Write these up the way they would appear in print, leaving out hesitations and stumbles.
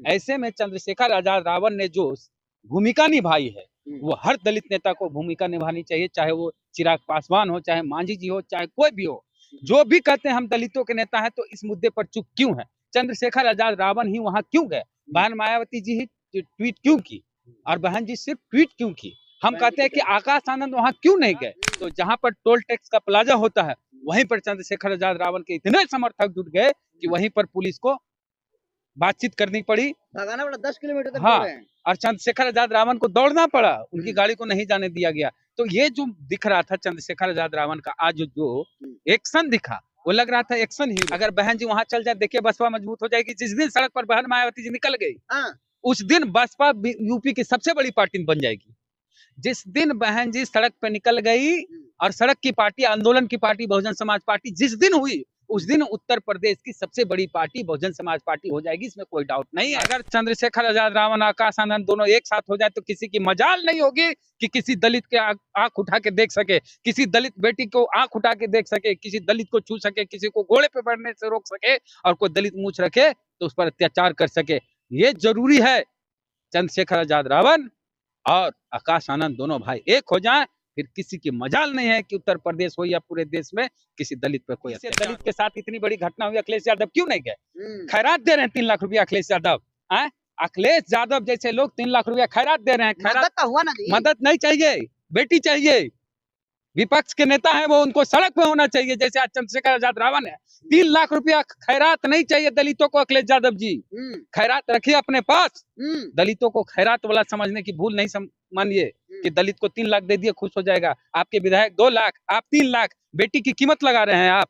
ऐसे में चंद्रशेखर आजाद रावण ने जो भूमिका निभाई है वो हर दलित नेता को भूमिका निभानी चाहिए, चाहे वो चिराग पासवान हो, चाहे मांझी जी हो, चाहे कोई भी हो। जो भी कहते हैं हम दलितों के नेता हैं, तो इस मुद्दे पर चुप क्यों है? चंद्रशेखर आजाद रावण ही वहां क्यों गए? बहन मायावती जी ही ट्वीट क्यों की और बहन जी सिर्फ ट्वीट क्यों की? हम कहते हैं कि आकाश आनंद वहां क्यों नहीं गए? तो जहां पर टोल टैक्स का प्लाजा होता है वहीं पर चंद्रशेखर आजाद रावण के इतने समर्थक जुट गए कि वहीं पर पुलिस को बातचीत करनी पड़ी, भगाना पड़ा 10 किलोमीटर तक। हाँ, और चंद्रशेखर आजाद रावण को दौड़ना पड़ा, उनकी गाड़ी को नहीं जाने दिया गया। तो ये जो दिख रहा था चंद्रशेखर आजाद रावण का आज जो एक्शन दिखा, वो लग रहा था एक्शन ही। अगर बहन जी वहां चल जाए, देखिए बसपा मजबूत हो जाएगी। जिस दिन सड़क पर बहन मायावती जी निकल गई, उस दिन बसपा यूपी की सबसे बड़ी पार्टी बन जाएगी। जिस दिन बहन जी सड़क पे निकल गई और सड़क की पार्टी, आंदोलन की पार्टी बहुजन समाज पार्टी जिस दिन हुई, उस दिन उत्तर प्रदेश की सबसे बड़ी पार्टी बहुजन समाज पार्टी हो जाएगी, इसमें कोई डाउट नहीं है। अगर चंद्रशेखर आजाद रावण, आकाश आनंद दोनों एक साथ हो जाए तो किसी की मजाल नहीं होगी कि किसी दलित के आंख उठा के देख सके, किसी दलित बेटी को आंख उठा के देख सके, किसी दलित को छू सके, किसी को घोड़े पे बैठने से रोक सके, और कोई दलित मूछ रखे तो उस पर अत्याचार कर सके। ये जरूरी है चंद्रशेखर आजाद रावण और आकाश आनंद दोनों भाई एक हो जाएं, फिर किसी की मजाल नहीं है कि उत्तर प्रदेश हो या पूरे देश में किसी दलित पे कोई दलित के साथ इतनी बड़ी घटना हुई। अखिलेश यादव क्यों नहीं गए? खैरात दे रहे हैं 3 लाख रुपया अखिलेश यादव। अखिलेश यादव जैसे लोग 3 लाख रुपया खैरात दे रहे हैं। खैरात का हुआ ना जी? मदद नहीं चाहिए, बेटी चाहिए। विपक्ष के नेता है वो, उनको सड़क पे होना चाहिए जैसे आज चंद्रशेखर आजाद रावण है। 3 लाख रुपया खैरात नहीं चाहिए दलितों को। अखिलेश यादव जी खैरात रखिए अपने पास, दलितों को खैरात वाला समझने की भूल नहीं मानिए कि दलित को 3 लाख दे दिए खुश हो जाएगा। आपके विधायक 2 लाख, आप 3 लाख, बेटी की कीमत लगा रहे हैं आप।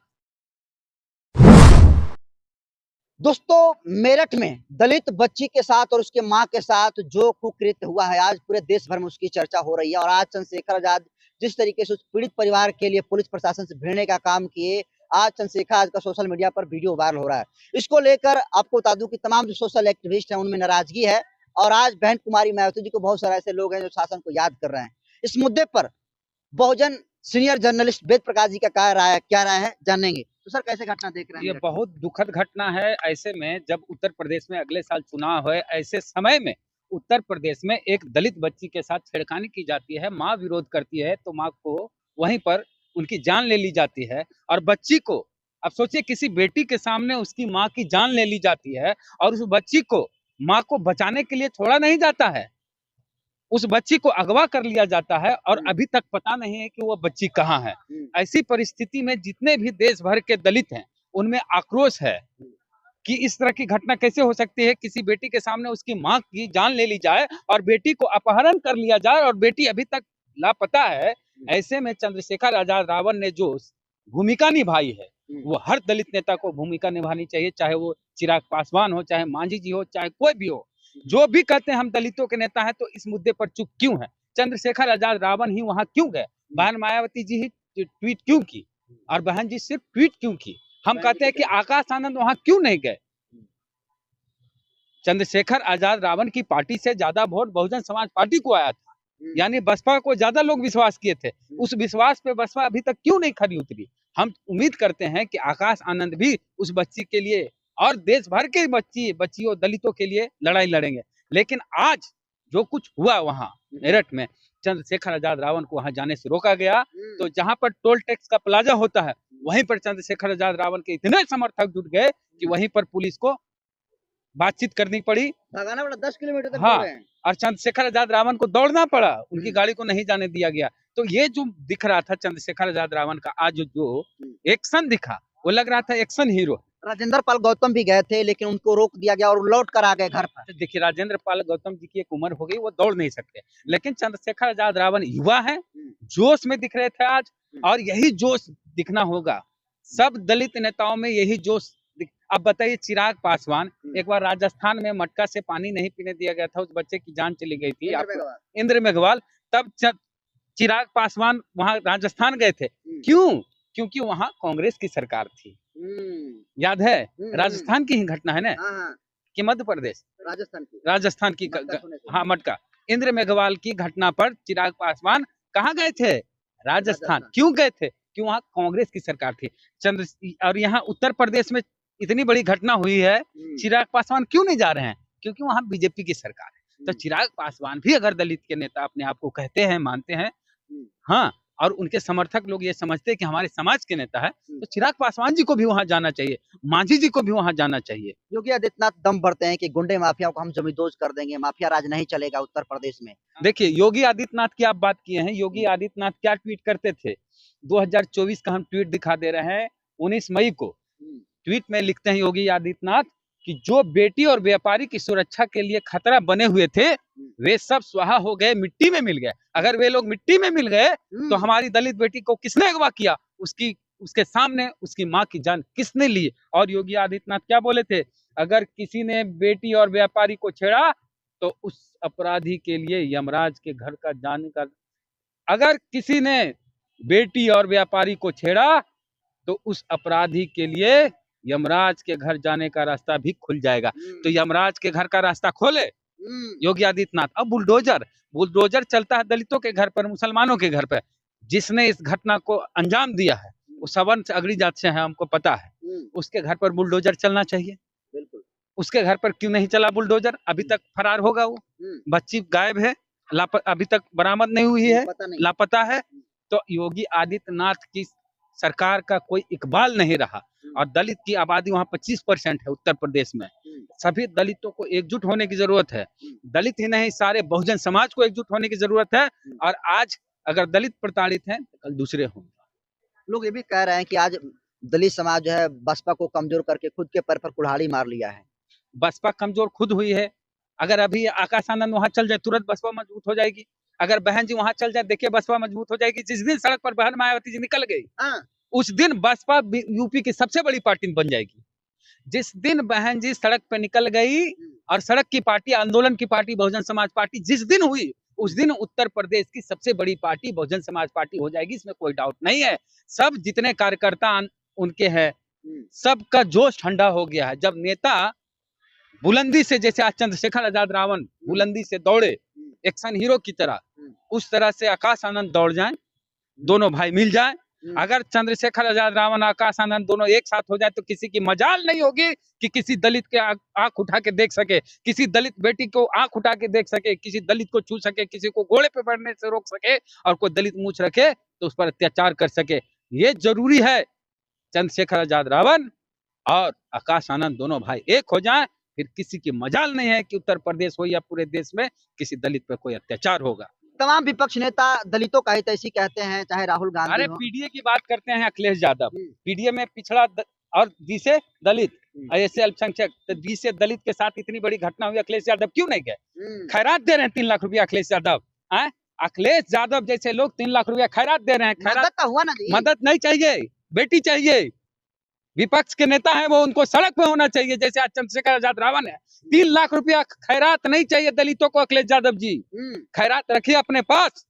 दोस्तों, मेरठ में दलित बच्ची के साथ और उसके मां के साथ जो कुकृत्य हुआ है, आज पूरे देश भर में उसकी चर्चा हो रही है। और आज चंद्रशेखर आजाद जिस तरीके से उस पीड़ित परिवार के लिए पुलिस प्रशासन से भिड़ने का काम किए, आज चंद्रशेखर आज का सोशल मीडिया पर वीडियो वायरल हो रहा है। इसको लेकर आपको बता दूं कि तमाम जो सोशल एक्टिविस्ट हैं उनमें नाराजगी है। और आज बहन कुमारी मायावती जी को बहुत सारे ऐसे लोग हैं जो शासन को याद कर रहे हैं। इस मुद्दे पर बहुजन सीनियर जर्नलिस्ट वेद प्रकाश जी का क्या राय है जानेंगे। तो सर, कैसे घटना देख रहे हैं? ये बहुत दुखद घटना है। ऐसे में जब उत्तर प्रदेश में अगले साल चुनाव है, ऐसे समय में उत्तर प्रदेश में एक दलित बच्ची के साथ छेड़खानी की जाती है, माँ विरोध करती है तो माँ को वहीं पर उनकी जान ले ली जाती है। और बच्ची को, अब सोचिए, किसी बेटी के सामने उसकी माँ की जान ले ली जाती है और उस बच्ची को, माँ को बचाने के लिए छोड़ा नहीं जाता है, उस बच्ची को अगवा कर लिया जाता है और अभी तक पता नहीं है कि वो बच्ची कहाँ है। ऐसी परिस्थिति में जितने भी देश भर के दलित हैं उनमें आक्रोश है कि इस तरह की घटना कैसे हो सकती है। किसी बेटी के सामने उसकी माँ की जान ले ली जाए और बेटी को अपहरण कर लिया जाए और बेटी अभी तक लापता है। ऐसे में चंद्रशेखर आजाद रावण ने जो भूमिका निभाई है वो हर दलित नेता को भूमिका निभानी चाहिए, चाहे वो चिराग पासवान हो, चाहे मांझी जी हो, चाहे कोई भी हो। जो भी कहते हैं हम दलितों के नेता हैं, तो इस मुद्दे पर चुप क्यों है? चंद्रशेखर आजाद रावण ही वहां क्यों गए? बहन मायावती जी ही ट्वीट क्यों की और बहन जी सिर्फ ट्वीट क्यों की? हम कहते हैं कि आकाश आनंद वहां क्यों नहीं गए? चंद्रशेखर आजाद रावण की पार्टी से ज्यादा वोट बहुजन समाज पार्टी को आया था, यानी बसपा को ज्यादा लोग विश्वास किए थे। उस विश्वास पे बसपा अभी तक क्यों नहीं खरी उतरी? हम उम्मीद करते हैं कि आकाश आनंद भी उस बच्ची के लिए और देश भर के बच्चियों दलितों के लिए लड़ाई लड़ेंगे। लेकिन आज जो कुछ हुआ वहां मेरठ में, चंद्रशेखर आजाद रावण को वहां जाने से रोका गया। तो जहां पर टोल टैक्स का प्लाजा होता है वहीं पर चंद्रशेखर आजाद रावण के इतने समर्थक जुट गए कि वहीं पर पुलिस को बातचीत करनी पड़ी, भगाना पड़ा 10 किलोमीटर तक। हाँ, और चंद्रशेखर आजाद रावण को दौड़ना पड़ा, उनकी गाड़ी को नहीं जाने दिया गया। तो ये जो दिख रहा था चंद्रशेखर आजाद रावण का आज जो एक्शन दिखा, वो लग रहा था एक्शन हीरो। राजेंद्र पाल गौतम भी गए थे लेकिन उनको रोक दिया गया और लौट कर आ गए घर पर। देखिए, राजेंद्र पाल गौतम जी की एक उम्र हो गई, वो दौड़ नहीं सकते, लेकिन चंद्रशेखर आजाद रावण युवा है, जोश में दिख रहे थे आज। और यही जोश दिखना होगा सब दलित नेताओं में, यही जोश। अब बताइए, चिराग पासवान, एक बार राजस्थान में मटका से पानी नहीं पीने दिया गया था, उस बच्चे की जान चली गई थी, इंद्र मेघवाल। तब चिराग पासवान वहां राजस्थान गए थे। क्यों? क्योंकि वहां कांग्रेस की सरकार थी। याद है? राजस्थान की ही घटना है ना, कि मध्य प्रदेश, राजस्थान की हाँ, मटका। इंद्र मेघवाल की घटना पर चिराग पासवान कहाँ गए थे? राजस्थान। क्यों गए थे? कि वहाँ कांग्रेस की सरकार थी। और यहाँ उत्तर प्रदेश में इतनी बड़ी घटना हुई है, चिराग पासवान क्यों नहीं जा रहे हैं? क्योंकि वहाँ बीजेपी की सरकार है। तो चिराग पासवान भी अगर दलित के नेता अपने आप को कहते हैं, मानते हैं, हाँ, और उनके समर्थक लोग ये समझते हैं कि हमारे समाज के नेता है, तो चिराग पासवान जी को भी वहां जाना चाहिए, मांझी जी को भी वहां जाना चाहिए। योगी आदित्यनाथ दम भरते हैं कि गुंडे माफिया को हम जमींदोज कर देंगे, माफिया राज नहीं चलेगा उत्तर प्रदेश में। देखिए, योगी आदित्यनाथ की आप बात किए हैं, योगी आदित्यनाथ क्या ट्वीट करते थे? 2024 का हम ट्वीट दिखा दे रहे हैं, 19 मई को ट्वीट में लिखते हैं योगी आदित्यनाथ कि जो बेटी और व्यापारी की सुरक्षा के लिए खतरा बने हुए थे, वे सब स्वाहा हो गए, मिट्टी में मिल गए। अगर वे लोग मिट्टी में मिल गए तो हमारी दलित बेटी को किसने अगवा किया? उसके सामने उसकी माँ की जान किसने ली? और योगी आदित्यनाथ क्या बोले थे? अगर किसी ने बेटी और व्यापारी को छेड़ा तो उस अपराधी के लिए यमराज के घर का जाने का, अगर किसी ने बेटी और व्यापारी को छेड़ा तो उस अपराधी के लिए यमराज के घर जाने का रास्ता भी खुल जाएगा। तो यमराज के घर का रास्ता खोले योगी आदित्यनाथ। अब बुलडोजर चलता है दलितों के घर पर, मुसलमानों के घर पर। जिसने इस घटना को अंजाम दिया है वो सवर्ण से अगड़ी जात से है, हमको पता है। उसके घर पर बुलडोजर चलना चाहिए। बिल्कुल। उसके घर पर क्यों नहीं चला बुलडोजर? अभी तक फरार होगा वो। बच्ची गायब है, अभी तक बरामद नहीं हुई है, लापता है। तो योगी आदित्यनाथ की सरकार का कोई इकबाल नहीं रहा। और दलित की आबादी वहाँ 25% है उत्तर प्रदेश में। सभी दलितों को एकजुट होने की जरूरत है। दलित ही नहीं, सारे बहुजन समाज को एकजुट होने की जरूरत है। और आज अगर दलित प्रताड़ित हैं तो कल दूसरे होंगे। लोग ये भी कह रहे हैं कि आज दलित समाज जो है बसपा को कमजोर करके खुद के पैर पर कुल्हाड़ी मार लिया है। बसपा कमजोर खुद हुई है। अगर अभी आकाश आनंद वहां चल जाए तुरंत बसपा मजबूत हो जाएगी। अगर बहन जी वहां चल जाए, देखिए बसपा मजबूत हो जाएगी। जिस दिन सड़क पर बहन मायावती जी निकल गई, उस दिन बसपा यूपी की सबसे बड़ी पार्टी बन जाएगी। जिस दिन बहन जी सड़क पे निकल गई और सड़क की पार्टी, आंदोलन की पार्टी बहुजन समाज पार्टी जिस दिन हुई, उस दिन उत्तर प्रदेश की सबसे बड़ी पार्टी बहुजन समाज पार्टी हो जाएगी। इसमें कोई डाउट नहीं है। सब जितने कार्यकर्ता उनके हैं, सबका जोश ठंडा हो गया है। जब नेता बुलंदी से, जैसे आज चंद्रशेखर आजाद रावण बुलंदी से दौड़े एक्शन हीरो की तरह, उस तरह से आकाश आनंद दौड़ जाएं, दोनों भाई मिल जाएं। अगर चंद्रशेखर आजाद रावण, आकाश आनंद दोनों एक साथ हो जाए तो किसी की मजाल नहीं होगी कि किसी दलित के आंख उठा के देख सके, किसी दलित बेटी को आंख उठा के देख सके, किसी दलित को छू सके, किसी को घोड़े पे बैठने से रोक सके, और कोई दलित मूंछ रखे तो उस पर अत्याचार कर सके। ये जरूरी है। चंद्रशेखर आजाद रावण और आकाश आनंद दोनों भाई एक हो जाएं, फिर किसी की मजाल नहीं है कि उत्तर प्रदेश हो या पूरे देश में किसी दलित पर कोई अत्याचार होगा। तमाम विपक्ष नेता दलितों का हित ऐसी कहते हैं, चाहे राहुल गांधी। अरे पीडीए की बात करते हैं अखिलेश यादव, पीडीए में पिछड़ा और जी से दलित, ऐसे अल्पसंख्यक, तो जी से दलित के साथ इतनी बड़ी घटना हुई, अखिलेश यादव क्यों नहीं गए? खैरात दे रहे हैं 3 लाख रुपया अखिलेश यादव। अखिलेश यादव जैसे लोग 3 लाख रुपया खैरात दे रहे हैं। खैरात का हुआ ना जी। मदद नहीं चाहिए, बेटी चाहिए। विपक्ष के नेता है वो, उनको सड़क पे होना चाहिए। जैसे आज चंद्रशेखर आजाद रावण है, 3 लाख रुपया खैरात नहीं चाहिए दलितों को। अखिलेश यादव जी खैरात रखिए अपने पास।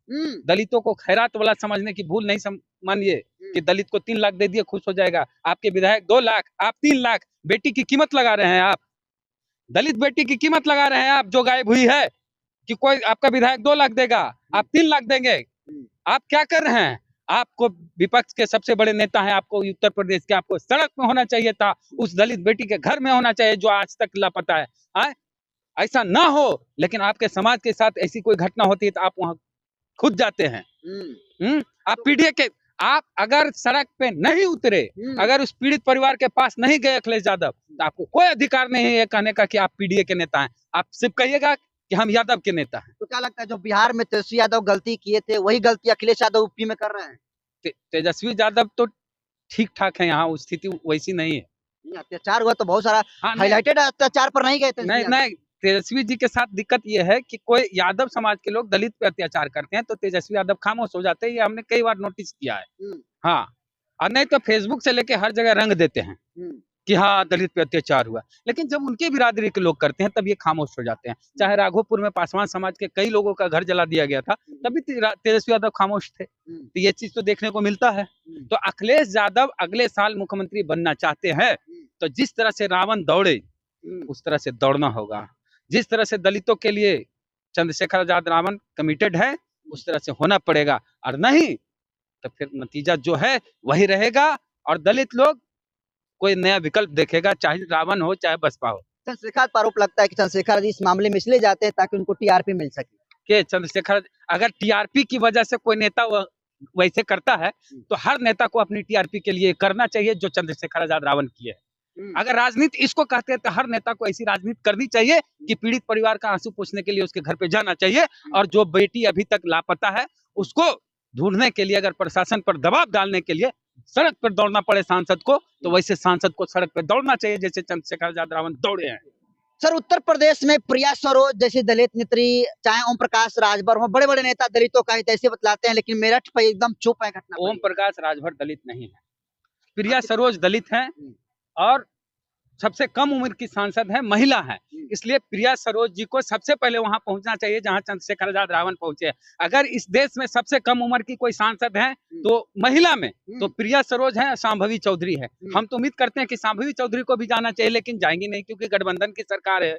दलितों को खैरात वाला समझने की भूल नहीं मानिए कि दलित को 3 लाख दे दिए खुश हो जाएगा। आपके विधायक 2 लाख, आप 3 लाख। बेटी की कीमत लगा रहे हैं आप, दलित बेटी की कीमत लगा रहे हैं आप, जो गायब हुई है, कि कोई आपका विधायक 2 लाख देगा, आप 3 लाख देंगे। आप क्या कर रहे हैं? आपको विपक्ष के सबसे बड़े नेता हैं, आपको उत्तर प्रदेश के, आपको सड़क में होना चाहिए था, उस दलित बेटी के घर में होना चाहिए जो आज तक लापता है। ऐसा ना हो, लेकिन आपके समाज के साथ ऐसी कोई घटना होती है तो आप वहां खुद जाते हैं। आप पीडीए के, आप अगर सड़क पे नहीं उतरे, अगर उस पीड़ित परिवार के पास नहीं गए अखिलेश यादव, तो आपको कोई अधिकार नहीं है कहने का कि आप पीडीए के नेता हैं। आप सिर्फ कहिएगा कि हम यादव के नेता हैं। तो क्या लगता है जो बिहार में तेजस्वी यादव गलती किए थे, वही गलती अखिलेश यादव यूपी में कर रहे हैं? तेजस्वी यादव तो ठीक ठाक है, यहाँ स्थिति वैसी नहीं है। अत्याचार हुआ तो बहुत सारा हाईलाइटेड, अत्याचार पर नहीं गए थे। नहीं, तेजस्वी जी के साथ दिक्कत यह है कि कोई यादव समाज के लोग दलित पे अत्याचार करते हैं तो तेजस्वी यादव खामोश हो जाते हैं। ये हमने कई बार नोटिस किया है। हाँ, और नहीं तो फेसबुक से लेके हर जगह रंग देते हैं कि हाँ दलित पे अत्याचार हुआ, लेकिन जब उनके बिरादरी के लोग करते हैं तब ये खामोश हो जाते हैं। चाहे राघोपुर में पासवान समाज के कई लोगों का घर जला दिया गया था, तभी तेजस्वी यादव खामोश थे। तो ये चीज तो देखने को मिलता है। तो अखिलेश यादव अगले साल मुख्यमंत्री बनना चाहते हैं तो जिस तरह से रावण दौड़े उस तरह से दौड़ना होगा। जिस तरह से दलितों के लिए चंद्रशेखर आजाद रावण कमिटेड है, उस तरह से होना पड़ेगा, और नहीं तो फिर नतीजा जो है वही रहेगा और दलित लोग कोई नया विकल्प देखेगा, चाहे रावण हो चाहे बसपा हो। चंद्रशेखर पर आरोप लगता है कि चंद्रशेखर जी इस मामले में इसलिए जाते हैं ताकि उनको टीआरपी मिल सके। के चंद्रशेखर अगर टीआरपी की वजह से कोई नेता वैसे करता है तो हर नेता को अपनी टीआरपी के लिए करना चाहिए जो चंद्रशेखर आजाद रावण किए है। अगर राजनीति इसको कहते हैं तो हर नेता को ऐसी राजनीति करनी चाहिए कि पीड़ित परिवार का आंसू पोंछने के लिए उसके घर पे जाना चाहिए और जो बेटी अभी तक लापता है उसको ढूंढने के लिए अगर प्रशासन पर दबाव डालने के लिए सड़क पर दौड़ना पड़े सांसद को तो वैसे सांसद को सड़क पर दौड़ना चाहिए जैसे चंद्रशेखर आजाद रावण दौड़े हैं। सर, उत्तर प्रदेश में प्रिया सरोज जैसी दलित नेत्री, चाहे ओम प्रकाश राजभर हो, बड़े बड़े नेता दलितों का हित ऐसे बतलाते हैं, लेकिन मेरठ पे एकदम चुप है घटना। ओम प्रकाश राजभर दलित नहीं है, प्रिया सरोज दलित है और सबसे कम उम्र की सांसद है, महिला है, इसलिए प्रिया सरोज जी को सबसे पहले वहां पहुंचना चाहिए जहां चंद्रशेखर आजाद रावण पहुंचे। अगर इस देश में सबसे कम उम्र की कोई सांसद है तो महिला में तो प्रिया सरोज है, शांभवी चौधरी है। हम तो उम्मीद करते हैं कि शांभवी चौधरी को भी जाना चाहिए, लेकिन जाएंगी नहीं क्योंकि गठबंधन की सरकार है।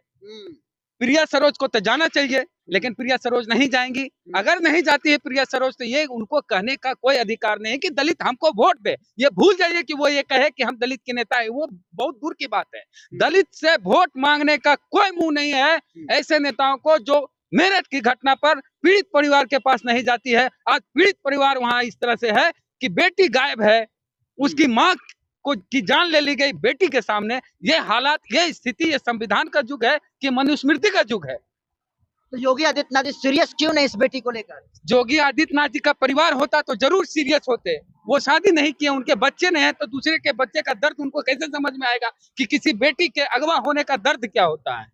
प्रिया सरोज को तो जाना चाहिए, लेकिन प्रिया सरोज नहीं जाएंगी। अगर नहीं जाती है प्रिया सरोज तो ये उनको कहने का कोई अधिकार नहीं है कि दलित हमको वोट दे। ये भूल जाइए कि वो ये कहे कि हम दलित के नेता है, वो बहुत दूर की बात है। दलित से वोट मांगने का कोई मुंह नहीं है ऐसे नेताओं को जो मेरठ की घटना पर पीड़ित परिवार के पास नहीं जाती है। आज पीड़ित परिवार वहां इस तरह से है कि बेटी गायब है, उसकी माँ को की जान ले ली गई बेटी के सामने। ये हालात, ये स्थिति, ये संविधान का युग है कि मनुस्मृति का युग है। तो योगी आदित्यनाथ जी सीरियस क्यों नहीं इस बेटी को लेकर? योगी आदित्यनाथ जी का परिवार होता तो जरूर सीरियस होते। वो शादी नहीं किए, उनके बच्चे नहीं है तो दूसरे के बच्चे का दर्द उनको कैसे समझ में आएगा कि किसी बेटी के अगवा होने का दर्द क्या होता है।